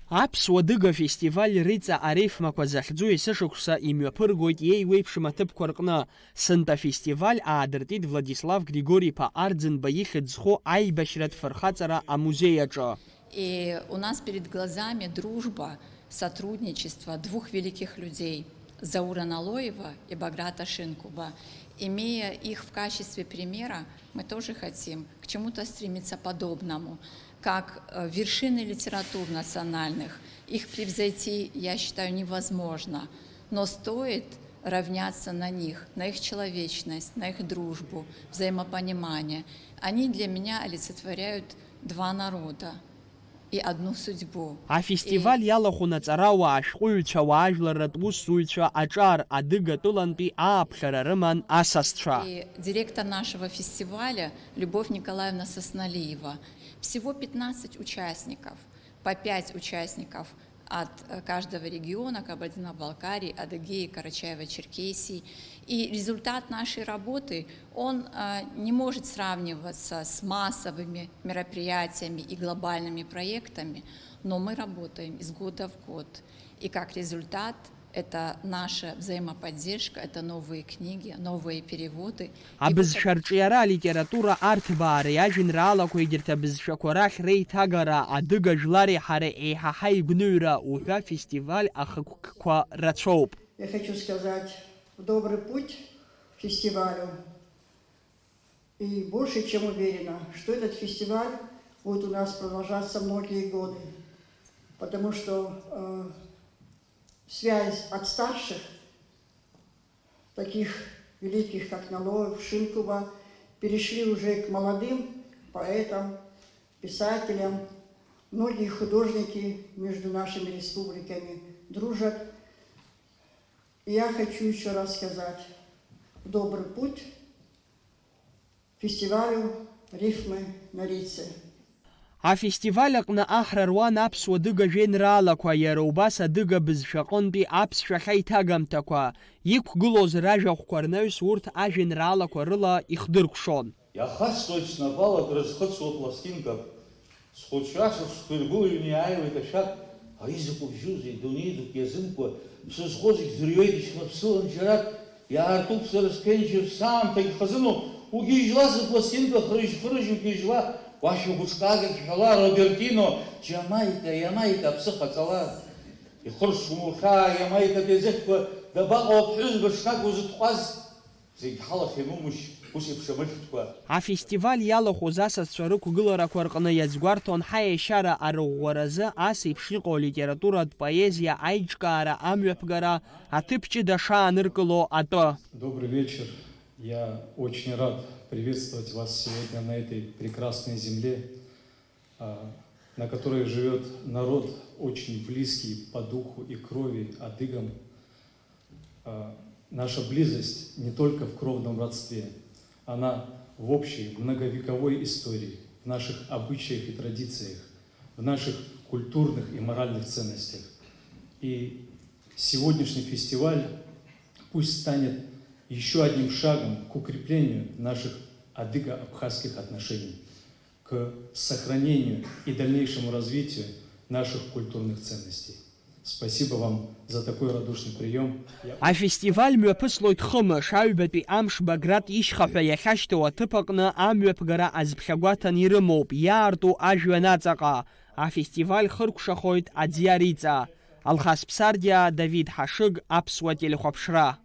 Аԥсуа Адыга фестиваль риҵа арифмақәа захьӡу есышықәса имҩаԥыргоит еиуеиԥшым аҭыԥқәа рҟны. Сынтәа афестиваль аадыртит Владислав Григорий-иԥа Арӡынба ихьӡ зху аибашьратә фырхаҵара амузеи аҿы. И у нас перед глазами дружба, сотрудничество двух великих людей – Заура Налоева и Баграта Шинкуба. Имея их в качестве примера, мы тоже хотим к чему-то стремиться подобному. Как вершины литератур национальных, их превзойти, я считаю, невозможно. Но стоит равняться на них, на их человечность, на их дружбу, взаимопонимание. Они для меня олицетворяют два народа и одну судьбу. А фестиваль иалахәын аҵарауаа, ашәҟәыҩҩцәа, уаажәларратә усзуҩцәа, аҿар, адыгатәылантәи ааԥхьара рыман асасцәа. И директор нашего фестиваля Любовь Николаевна Сосналиева. Всего 15 участников, по 5 участников от каждого региона: Кабардино-Балкарии, Адыгеи, Карачаево-Черкесии. И результат нашей работы, он не может сравниваться с массовыми мероприятиями и глобальными проектами, но мы работаем из года в год. И как результат это наша взаимоподдержка, это новые книги, новые переводы. Абызшәарҿиара, алитература арҭбаара, иажәеинраалақәа егьырҭ абызшәақәа рахь реиҭагара, адыга жәлари ҳареи еиҳаҳа игәныҩра уҳәа фестиваль ахықәкқәа рацәоуп. Я хочу сказать в добрый путь фестивалю. И больше чем уверена, что этот фестиваль будет у нас продолжаться многие годы. Потому что связь от старших, таких великих, как Налоев, Шинкуба, перешли уже к молодым поэтам, писателям. Многие художники между нашими республиками дружат. И я хочу еще раз сказать в добрый путь фестивалю «Рифмы на Рице». Афестиваль аҟны аҳра руан аԥсуа адыга жәеинраалақәа, иара убас адыга бызшәаҟынтәи аԥсшәахьа иҭагамҭақәа, иқәгылоз ражәахәқәа рнаҩс урҭ ажәеинраалақәа рыла ихдыркәшон. Иахасҵоит снапала крызхыҵуа пластинкак, схәыцәаша схәыргәылҩны иааиуеит ашәак, ари закәу бжьузеи, дунеи дук иазымкәа, ԥсы зхоу зегь ӡырҩуеит ишьмаԥсылан џьарак, иаартуп сара сԥенџьыр саамҭагь хазыноуп, угьежьла сыпластинка хрыжь-хрыжь угьежьла, Вашу гуцкага ҳәала Робертино, Џьамаика, Иамаика аԥсыха ҵала. Ихыршумурха, Иамаикатәи аӡыхьқәа дабаҟоу аԥҳәызба шнакәу зытҟәаз, зегь ҳалахь ианумышь, ус еиԥш амыхьтәқәа. Афестиваль иалахәыз асасцәа рықәгыларақәа рҟны иазгәарҭон ҳаиашьара арыӷәӷәаразы ас еиԥш иҟоу алитературатә поезиа аиҿкаара, амҩаԥгара, аҭыԥ ҷыда шааныркыло атәы. Добрый вечер. Я очень рад приветствовать вас сегодня на этой прекрасной земле, на которой живет народ очень близкий по духу и крови адыгам. Наша близость не только в кровном родстве, она в общей многовековой истории, в наших обычаях и традициях, в наших культурных и моральных ценностях. И сегодняшний фестиваль пусть станет еще одним шагом к укреплению наших адыго-абхазских отношений, к сохранению и дальнейшему развитию наших культурных ценностей. Спасибо вам за такой радушный прием. Афестиваль мҩаԥыслоит хымш, аҩбатәи амш Баграт ишьхаҳәа иахьашьҭоу аҭыԥ аҟны амҩаԥгара азԥхьагәаҭан ирымоуп, иаарту ажәҩан аҵаҟа. Афестиваль хыркәшахоит аӡиа риҵа. Алхас Ԥсардиа, Давид Ҳашыг, Аԥсуа телехәаԥшра.